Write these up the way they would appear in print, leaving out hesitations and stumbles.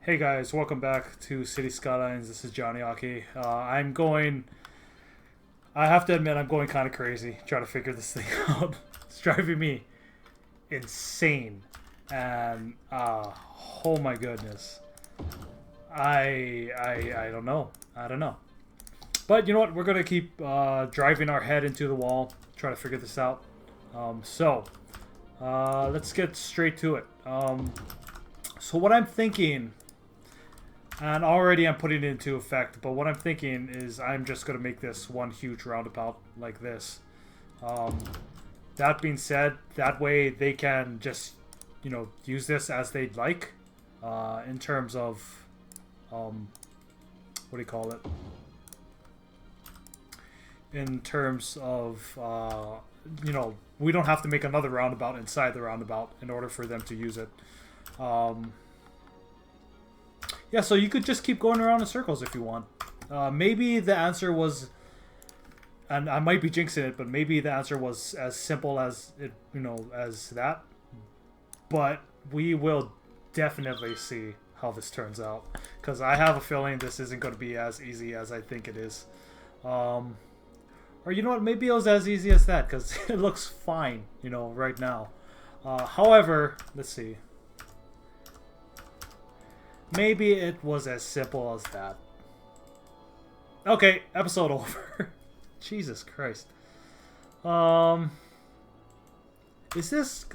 Hey guys, welcome back to City Skylines. This is Jonnyaki. I have to admit, I'm going kind of crazy trying to figure this thing out. It's driving me insane. And, oh my goodness. I don't know. I don't know. But you know what? We're going to keep driving our head into the wall, try to figure this out. Let's get straight to it. So what I'm thinking, and already I'm putting it into effect, but what I'm thinking is I'm just going to make this one huge roundabout like this. That being said, that way they can just, use this as they'd like, in terms of, what do you call it? In terms of, we don't have to make another roundabout inside the roundabout in order for them to use it. Yeah, so you could just keep going around in circles if you want. Maybe the answer was, and I might be jinxing it, but maybe the answer was as simple as it, as that. But we will definitely see how this turns out, because I have a feeling this isn't going to be as easy as I think it is. Or you know what? Maybe it was as easy as that, because it looks fine, right now. However, let's see. Maybe it was as simple as that. Okay, episode over. Jesus Christ. Is this...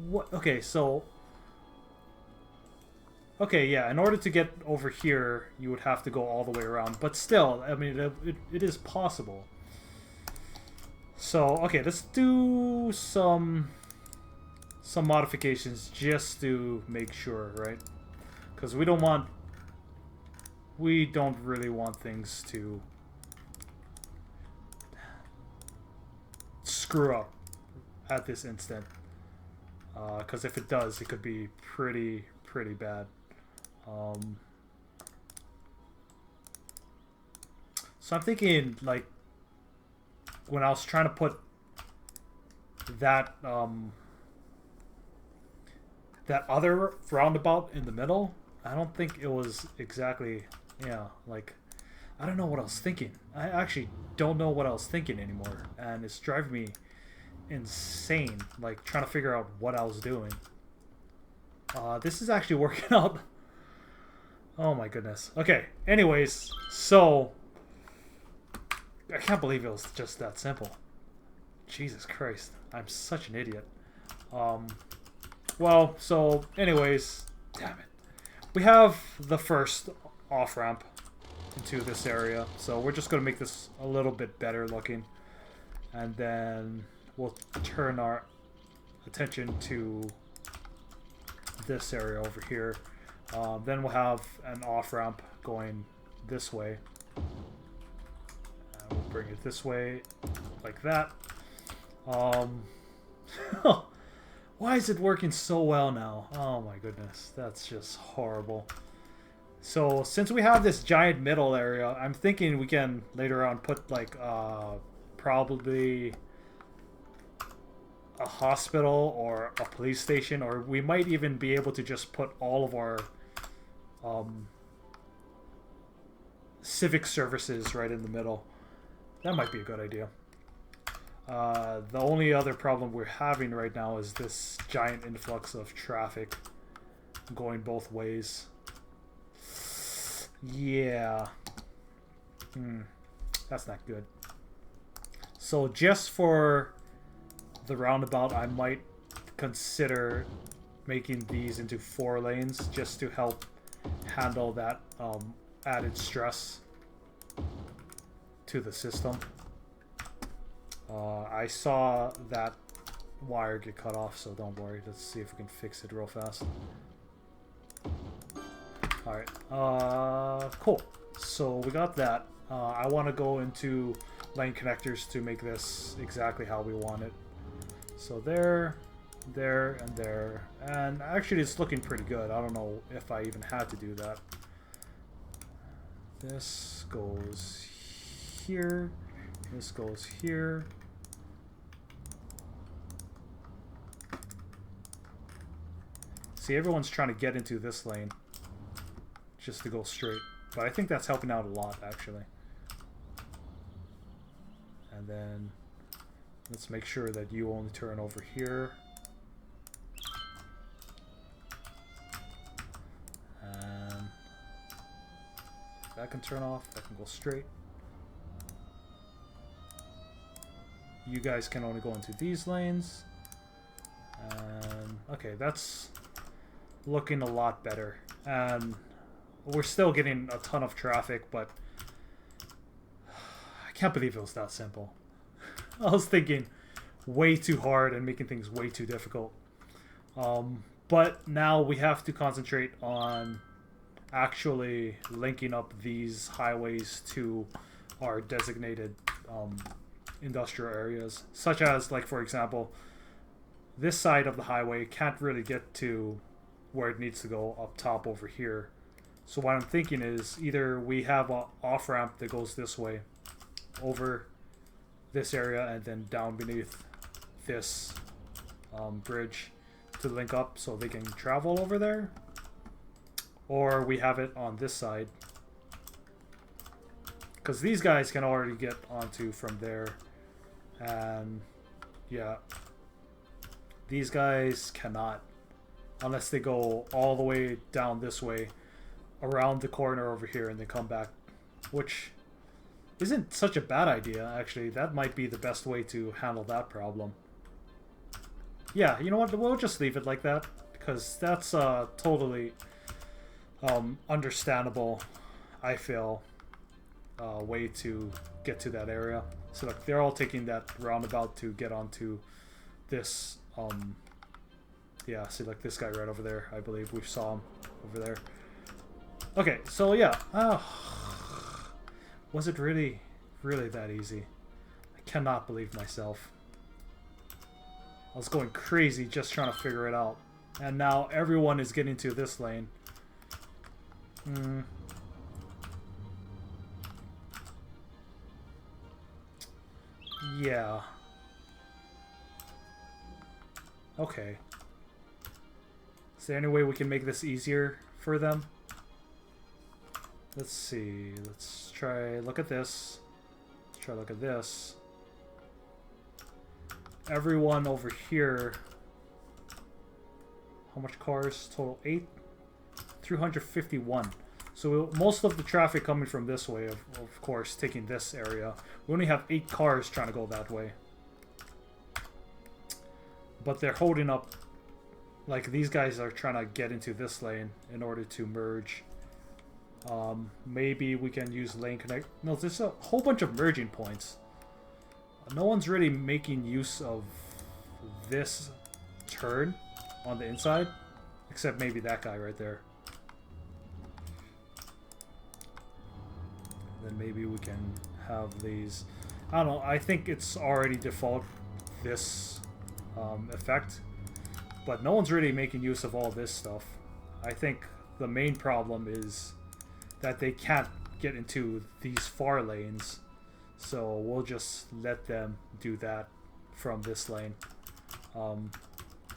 what? Okay, so... Okay, yeah, in order to get over here, you would have to go all the way around. But still, I mean, it is possible. So, okay, let's do some modifications just to make sure, right? Because we don't really want things to screw up at this instant. Because if it does, it could be pretty bad. So I'm thinking, like, when I was trying to put that, that other roundabout in the middle, I don't think it was exactly, like, I don't know what I was thinking. I actually don't know what I was thinking anymore, and it's driving me insane, like, trying to figure out what I was doing. This is actually working out. Oh my goodness. Okay, anyways, so, I can't believe it was just that simple. Jesus Christ, I'm such an idiot. Well, so, anyways, damn it. We have the first off-ramp into this area, so we're just going to make this a little bit better looking. And then we'll turn our attention to this area over here. Then we'll have an off-ramp going this way. And we'll bring it this way, like that. Why is it working so well now? Oh my goodness, that's just horrible. So since we have this giant middle area, I'm thinking we can later on put like probably a hospital or a police station, or we might even be able to just put all of our civic services right in the middle. That might be a good idea. The only other problem we're having right now is this giant influx of traffic going both ways. Yeah. That's not good. So just for the roundabout, I might consider making these into 4 lanes just to help handle that added stress to the system. I saw that wire get cut off, so don't worry. Let's see if we can fix it real fast. Alright, cool. So we got that. I want to go into lane connectors to make this exactly how we want it. So there, there, and there. And actually it's looking pretty good. I don't know if I even had to do that. This goes here. This goes here. See, everyone's trying to get into this lane. just to go straight. But I think that's helping out a lot, actually. And then let's make sure that you only turn over here. And that can turn off. That can go straight. You guys can only go into these lanes. And okay, that's looking a lot better. And we're still getting a ton of traffic, but I can't believe it was that simple. I was thinking way too hard and making things way too difficult. But now we have to concentrate on actually linking up these highways to our designated industrial areas, such as, like, for example, this side of the highway can't really get to where it needs to go up top over here. So what I'm thinking is either we have an off-ramp that goes this way over this area and then down beneath this bridge to link up so they can travel over there, or we have it on this side because these guys can already get onto from there. And yeah, these guys cannot unless they go all the way down this way around the corner over here and then come back, which isn't such a bad idea, actually. That might be the best way to handle that problem. Yeah, you know what, we'll just leave it like that because that's totally understandable, I feel, way to get to that area. So like they're all taking that roundabout to get onto this yeah, see, like this guy right over there, I believe we saw him over there. Okay, so yeah, was it really that easy? I cannot believe myself. I was going crazy just trying to figure it out, and now everyone is getting to this lane. Yeah. Okay. Is there any way we can make this easier for them? Let's see. Let's try look at this. Let's try look at this. Everyone over here. How much cars? Total 8? 351. So most of the traffic coming from this way, of course, taking this area. We only have 8 cars trying to go that way. But they're holding up. Like, these guys are trying to get into this lane in order to merge. Maybe we can use lane connect. No, there's a whole bunch of merging points. No one's really making use of this turn on the inside, except maybe that guy right there. Then maybe we can have these. I don't know. I think it's already default this effect, but no one's really making use of all this stuff. I think the main problem is that they can't get into these far lanes, so we'll just let them do that from this lane.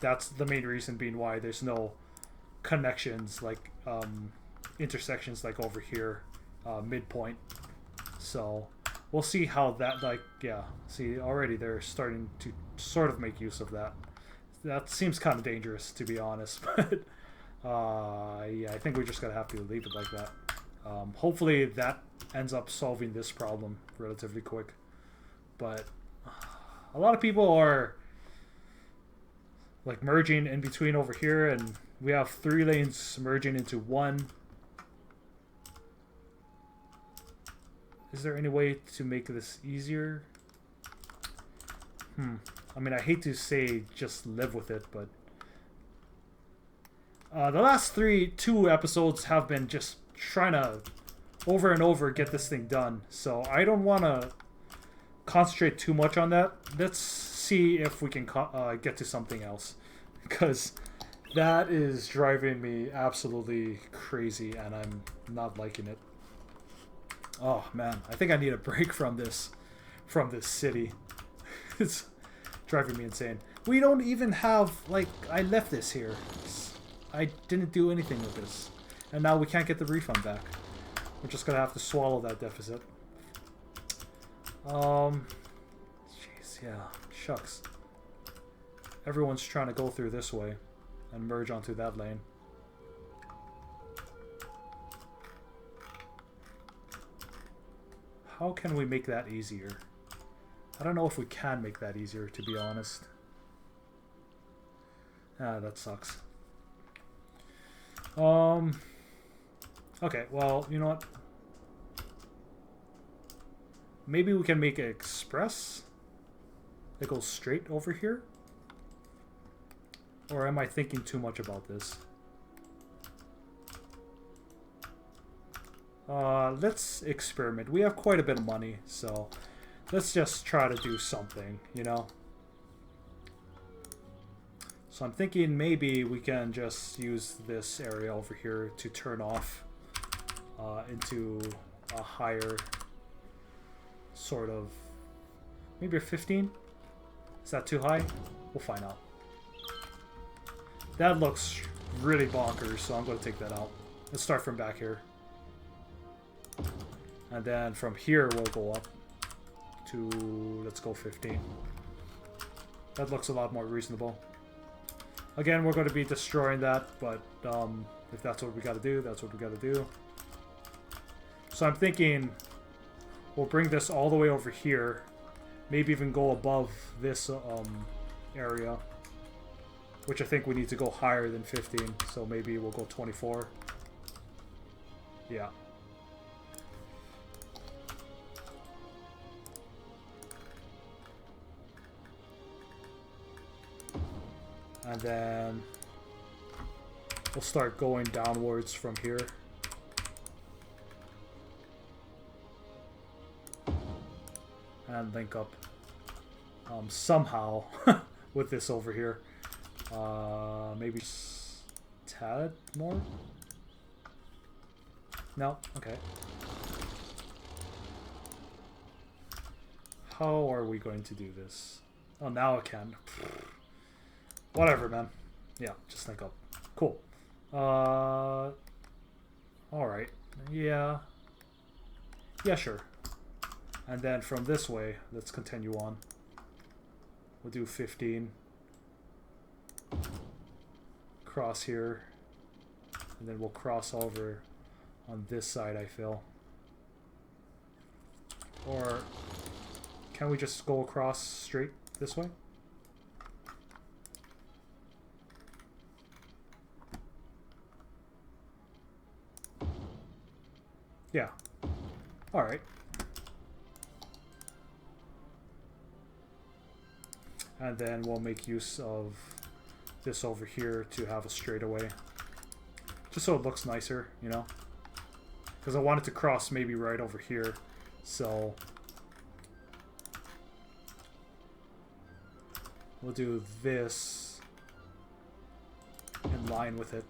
That's the main reason being why there's no connections, like intersections like over here, midpoint. So we'll see how that, like, yeah, see, already they're starting to sort of make use of that. That seems kind of dangerous, to be honest, but yeah, I think we're just gonna have to leave it like that. Hopefully that ends up solving this problem relatively quick. But a lot of people are like merging in between over here, and we have 3 lanes merging into 1. Is there any way to make this easier? I mean, I hate to say just live with it, but the last 2 episodes have been just trying to over and over get this thing done, so I don't want to concentrate too much on that. Let's see if we can get to something else, because that is driving me absolutely crazy and I'm not liking it. Oh man, I think I need a break from this city. It's driving me insane. We don't even have, like, I left this here. I didn't do anything with this. And now we can't get the refund back. We're just gonna have to swallow that deficit. Jeez, yeah, shucks. Everyone's trying to go through this way and merge onto that lane. How can we make that easier? I don't know if we can make that easier, to be honest. Ah, that sucks. Okay, well, you know what? Maybe we can make an express that goes straight over here? Or am I thinking too much about this? Let's experiment. We have quite a bit of money, so let's just try to do something, you know? So I'm thinking maybe we can just use this area over here to turn off into a higher sort of, maybe a 15? Is that too high? We'll find out. That looks really bonkers, so I'm going to take that out. Let's start from back here. And then from here we'll go up to, let's go 15. That looks a lot more reasonable. Again, we're going to be destroying that, but if that's what we got to do, that's what we got to do. So I'm thinking we'll bring this all the way over here. Maybe even go above this area. Which I think we need to go higher than 15. So maybe we'll go 24. Yeah. And then we'll start going downwards from here. And link up somehow with this over here. Maybe tad more? No? Okay. How are we going to do this? Oh, now I can. Whatever, man. Yeah, just link up. Cool. Alright. Yeah. Yeah, sure. And then from this way, let's continue on. We'll do 15. Cross here. And then we'll cross over on this side, I feel. Or can we just go across straight this way? Yeah. Alright. And then we'll make use of this over here to have a straightaway. Just so it looks nicer, you know? Because I wanted to cross maybe right over here. So we'll do this in line with it.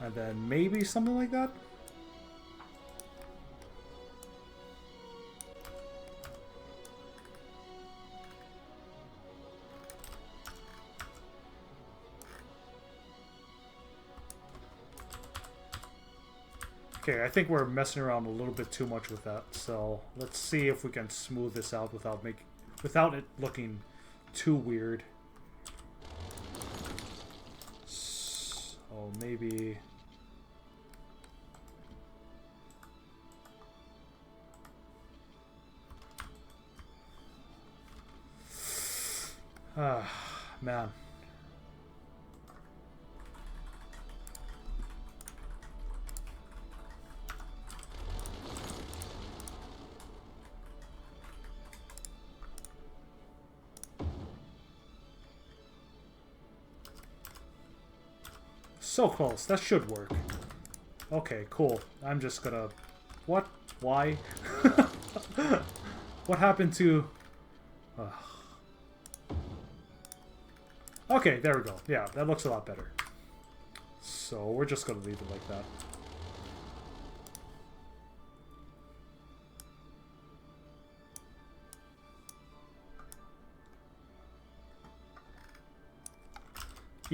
And then maybe something like that? Okay, I think we're messing around a little bit too much with that, so let's see if we can smooth this out without it looking too weird. So maybe man. So close. That should work. Okay, cool. I'm just gonna... What? Why? What happened to... Okay, there we go. Yeah, that looks a lot better. So we're just gonna leave it like that.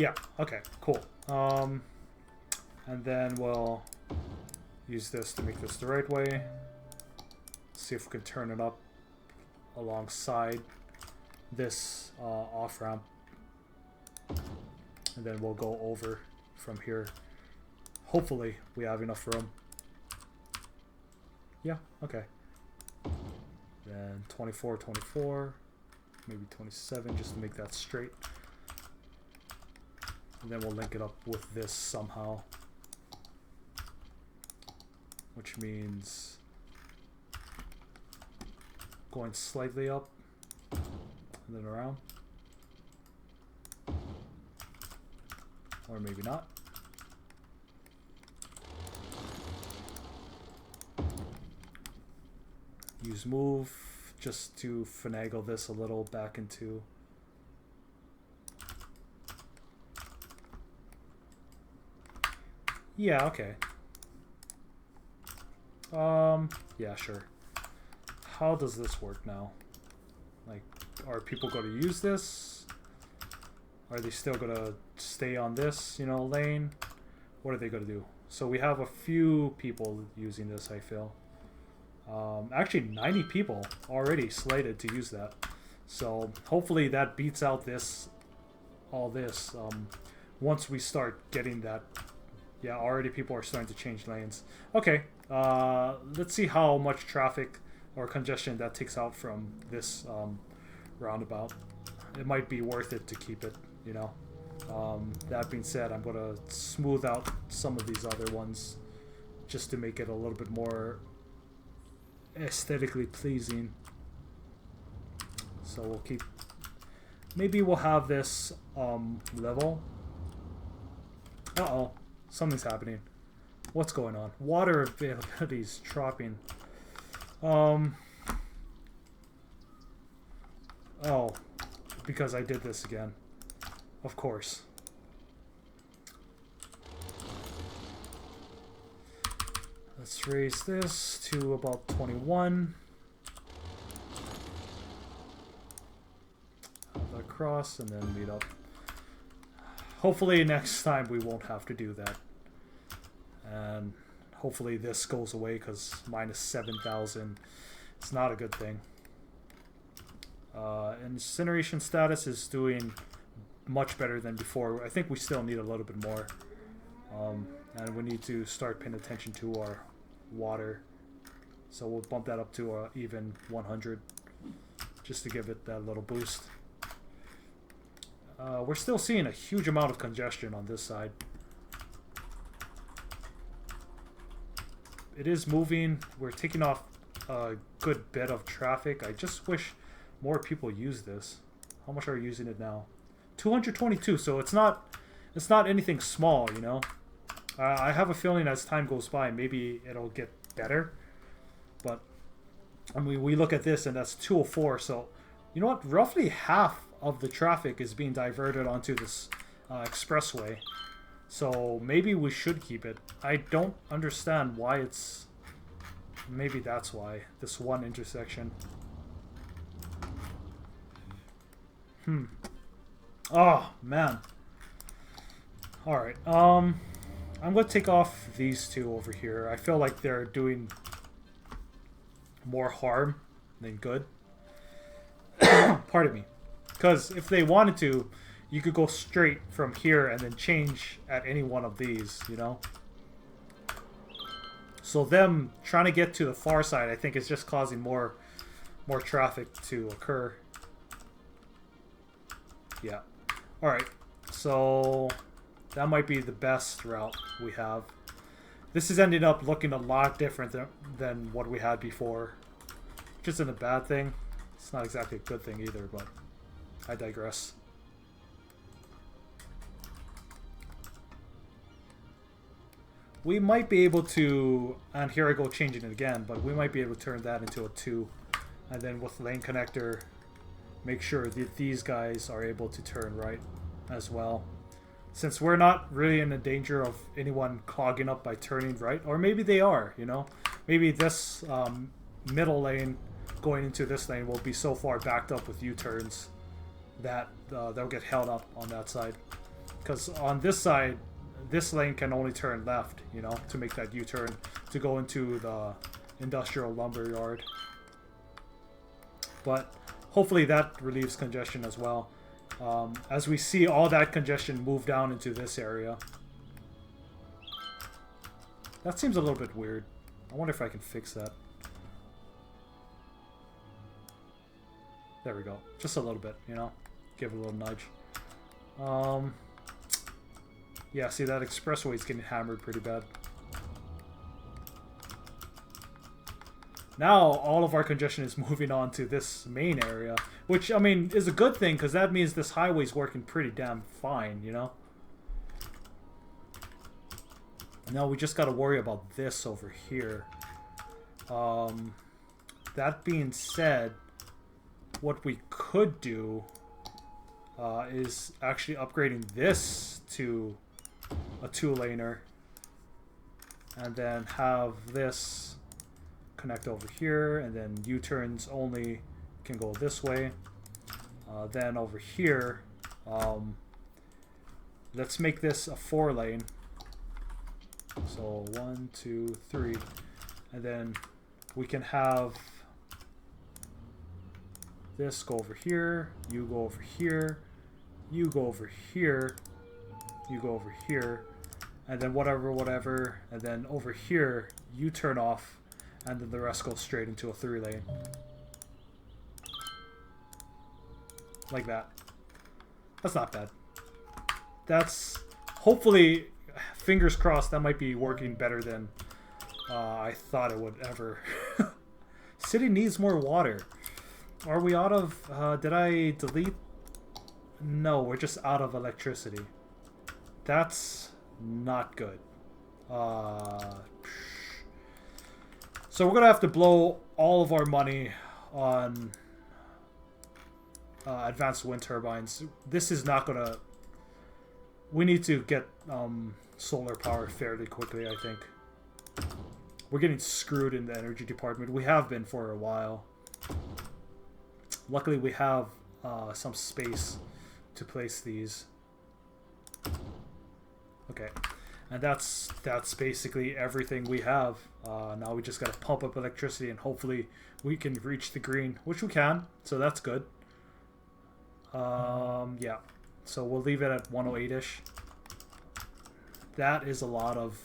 Yeah, okay, cool. And then we'll use this to make this the right way. See if we can turn it up alongside this off-ramp. And then we'll go over from here. Hopefully we have enough room. Yeah, okay. Then 24, 24, maybe 27 just to make that straight. And then we'll link it up with this somehow. Which means going slightly up and then around. Or maybe not. Use move just to finagle this a little back into. Yeah, okay. Yeah, sure. How does this work now? Like, are people going to use this? Are they still going to stay on this, you know, lane? What are they going to do? So we have a few people using this, I feel. Actually, 90 people already slated to use that. So hopefully that beats out all this. Once we start getting that. Yeah, already people are starting to change lanes. Okay, let's see how much traffic or congestion that takes out from this roundabout. It might be worth it to keep it, you know. That being said, I'm going to smooth out some of these other ones just to make it a little bit more aesthetically pleasing. So we'll keep... Maybe we'll have this level. Uh-oh. Something's happening. What's going on? Water availability is dropping. Oh, because I did this again. Of course. Let's raise this to about 21. Have that cross and then meet up. Hopefully next time we won't have to do that. And hopefully this goes away because minus 7,000 is not a good thing. Incineration status is doing much better than before. I think we still need a little bit more. And we need to start paying attention to our water. So we'll bump that up to even 100 just to give it that little boost. We're still seeing a huge amount of congestion on this side. It is moving. We're taking off a good bit of traffic. I just wish more people use this. How much are you using it now? 222. So it's not anything small, you know. I have a feeling as time goes by, maybe it'll get better. But I mean, we look at this and that's 204. So you know what? Roughly half of the traffic is being diverted onto this expressway. So maybe we should keep it. I don't understand why it's... Maybe that's why. This one intersection. Oh, man. Alright. I'm going to take off these two over here. I feel like they're doing more harm than good. Pardon me. Because if they wanted to, you could go straight from here and then change at any one of these, you know? So them trying to get to the far side, I think, is just causing more traffic to occur. Yeah. Alright. So that might be the best route we have. This is ending up looking a lot different than what we had before. Which isn't a bad thing. It's not exactly a good thing either, but I digress. We might be able to, and here I go changing it again, but we might be able to turn that into a 2. And then with lane connector, make sure that these guys are able to turn right as well. Since we're not really in the danger of anyone clogging up by turning right, or maybe they are, you know? Maybe this middle lane going into this lane will be so far backed up with U-turns that they'll get held up on that side. Because on this side, this lane can only turn left, you know, to make that U-turn to go into the industrial lumber yard. But hopefully that relieves congestion as well. As we see all that congestion move down into this area. That seems a little bit weird. I wonder if I can fix that. There we go. Just a little bit, you know? Give it a little nudge. Yeah, see, that expressway is getting hammered pretty bad. Now, all of our congestion is moving on to this main area. Which, I mean, is a good thing, because that means this highway's working pretty damn fine, you know? Now, we just gotta worry about this over here. That being said, what we could do is actually upgrading this to a 2-laner, and then have this connect over here, and then U-turns only can go this way. Then over here, let's make this a 4-lane. So 1, 2, 3, and then we can have this go over here, you go over here, you go over here, you go over here, and then whatever, and then over here you turn off, and then the rest goes straight into a 3-lane. Like that. That's not bad. That's hopefully, fingers crossed, that might be working better than I thought it would ever. City needs more water. Are we out of... did I delete? No, we're just out of electricity. That's not good. So we're going to have to blow all of our money on advanced wind turbines. This is not going to... We need to get solar power fairly quickly, I think. We're getting screwed in the energy department. We have been for a while. Luckily, we have some space to place these. Okay, and that's basically everything we have. Now we just gotta pump up electricity, and hopefully we can reach the green, which we can. So that's good. Yeah. So we'll leave it at 108-ish. That is a lot of...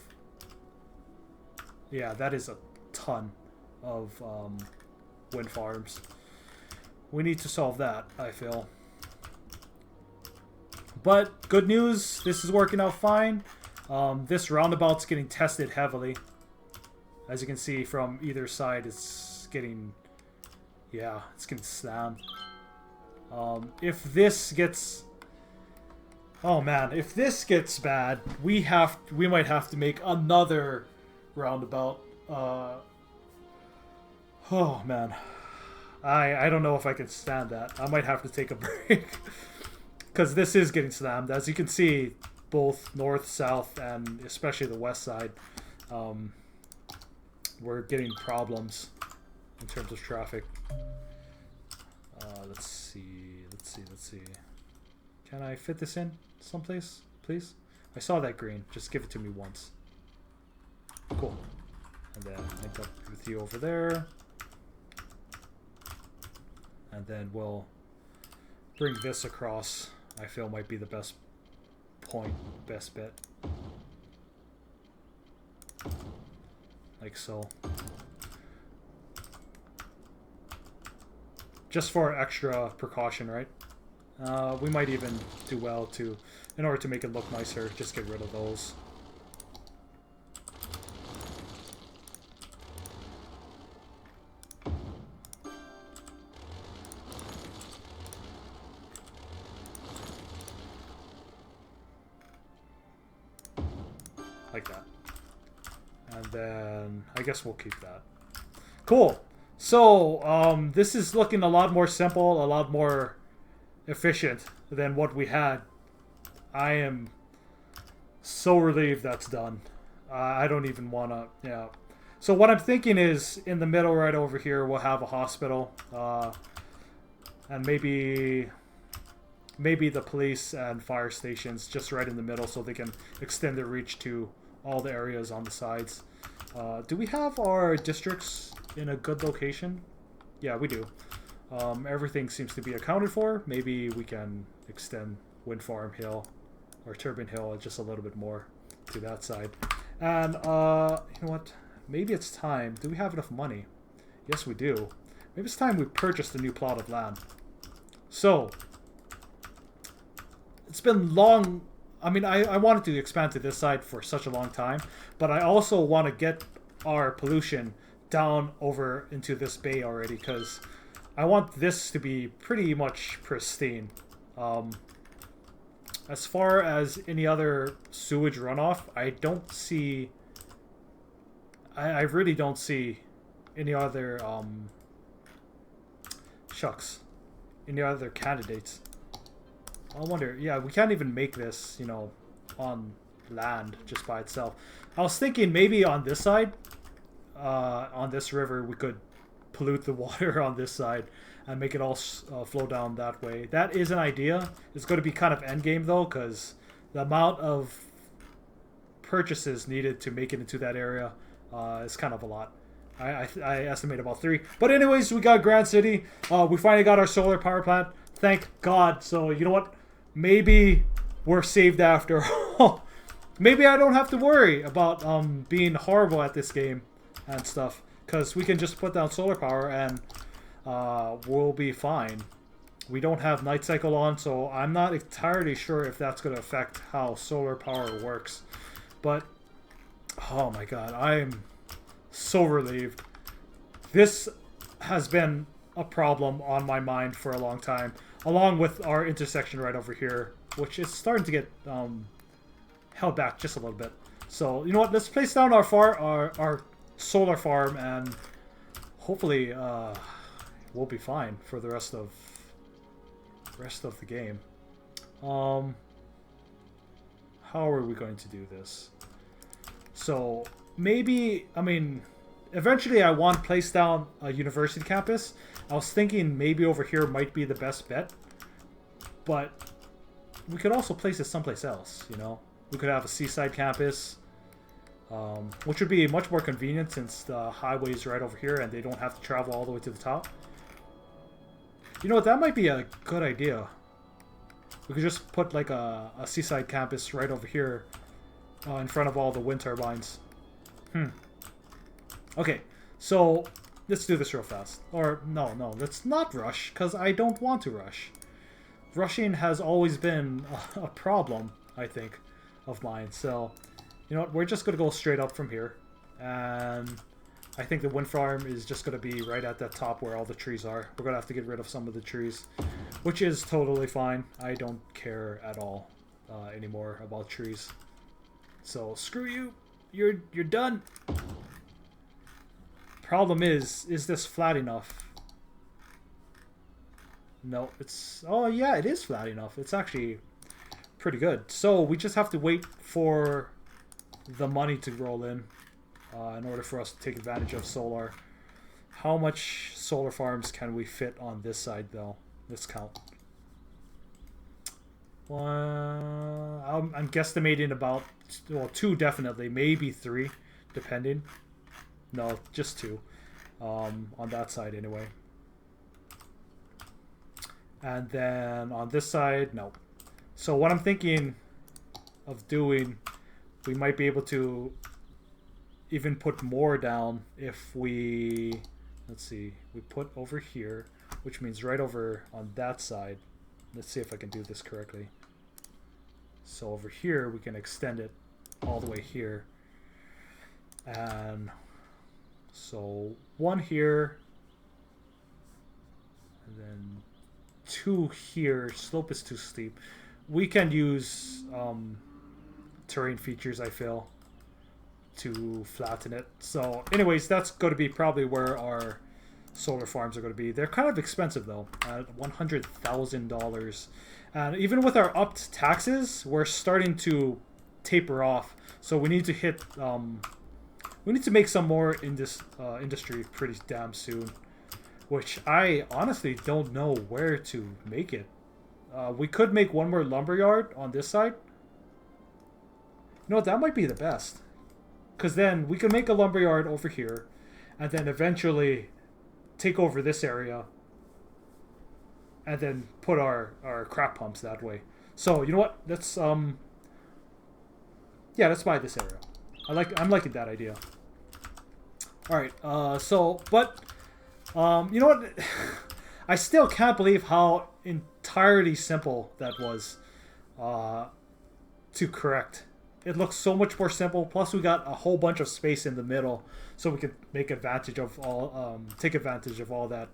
Yeah, that is a ton of wind farms. We need to solve that, I feel. But, good news, this is working out fine. This roundabout's getting tested heavily. As you can see from either side, it's getting... Yeah, it's getting slammed. If this gets... Oh man, if this gets bad, we might have to make another roundabout. Oh man. I don't know if I can stand that. I might have to take a break. Because this is getting slammed. As you can see, both north, south, and especially the west side, we're getting problems in terms of traffic. Let's see. Can I fit this in someplace, please? I saw that green. Just give it to me once. Cool. And then link up with you over there. And then we'll bring this across. I feel might be the best bet. Like so. Just for extra precaution, right? We might even do well to, in order to make it look nicer, just get rid of those. Like that. And then I guess we'll keep that. Cool. So, this is looking a lot more simple, a lot more efficient than what we had. I am so relieved that's done. I don't even want to, yeah. So what I'm thinking is, in the middle right over here, we'll have a hospital. And maybe maybe the police and fire stations just right in the middle so they can extend their reach to all the areas on the sides. Do we have our districts in a good location? Yeah, we do. Everything seems to be accounted for. Maybe we can extend Wind Farm Hill or Turbine Hill just a little bit more to that side. And you know what? Maybe it's time. Do we have enough money? Yes, we do. Maybe it's time we purchased a new plot of land. So, it's been long. I mean, I wanted to expand to this side for such a long time, but I also want to get our pollution down over into this bay already, because I want this to be pretty much pristine. As far as any other sewage runoff, I don't see... I really don't see any other... shucks. Any other candidates. I wonder... Yeah, we can't even make this, you know, on land just by itself. I was thinking maybe on this side, on this river, we could pollute the water on this side and make it all flow down that way. That is an idea. It's going to be kind of endgame though, because the amount of purchases needed to make it into that area is kind of a lot. I estimate about 3. But anyways, we got Grand City. We finally got our solar power plant. Thank God. So you know what? Maybe we're saved after all. Maybe I don't have to worry about being horrible at this game and stuff, because we can just put down solar power and we'll be fine. We don't have night cycle on, so I'm not entirely sure if that's going to affect how solar power works. But oh my god, I'm so relieved. This has been a problem on my mind for a long time, along with our intersection right over here, which is starting to get held back just a little bit. So you know what? Let's place down our solar farm, and hopefully we'll be fine for the rest of the game. How are we going to do this? So maybe, I mean, eventually I want to place down a university campus. I was thinking maybe over here might be the best bet, but we could also place it someplace else, you know? We could have a seaside campus, which would be much more convenient since the highway's right over here and they don't have to travel all the way to the top. You know what, that might be a good idea. We could just put like a seaside campus right over here in front of all the wind turbines. Okay, so let's do this real fast. Or, no, let's not rush, because I don't want to rush. Rushing has always been a problem, I think, of mine. So, you know what, we're just going to go straight up from here. And I think the wind farm is just going to be right at that top where all the trees are. We're going to have to get rid of some of the trees, which is totally fine. I don't care at all anymore about trees. So, screw you. You're done. Problem is this flat enough? No, it's... Oh, yeah, it is flat enough. It's actually pretty good. So, we just have to wait for the money to roll in order for us to take advantage of solar. How much solar farms can we fit on this side, though? Let's count. I'm guesstimating about... Well, 2 definitely. Maybe 3, depending. No, just 2. On that side, anyway. And then on this side, no. So what I'm thinking of doing, we might be able to even put more down if we... Let's see. We put over here, which means right over on that side. Let's see if I can do this correctly. So over here, we can extend it all the way here. And so 1 here, and then 2 here. Slope is too steep. We can use terrain features, I feel, to flatten it. So anyways, that's going to be probably where our solar farms are going to be. They're kind of expensive though, at $100,000. And even with our upped taxes, we're starting to taper off. So we need to hit... we need to make some more in this industry pretty damn soon. Which I honestly don't know where to make it. We could make one more lumberyard on this side. You know what? That might be the best. Because then we can make a lumberyard over here. And then eventually take over this area. And then put our crap pumps that way. So, you know what? Let's, yeah, let's buy this area. I'm liking that idea. Alright, you know what? I still can't believe how entirely simple that was to correct. It looks so much more simple. Plus, we got a whole bunch of space in the middle, so we can make advantage of all, take advantage of all that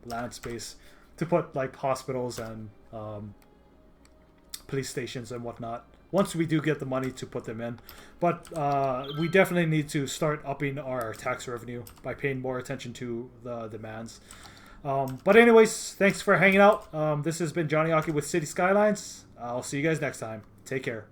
land space to put like hospitals and police stations and whatnot. Once we do get the money to put them in, but we definitely need to start upping our tax revenue by paying more attention to the demands. But anyways, thanks for hanging out. This has been Jonnyaki with City Skylines. I'll see you guys next time. Take care.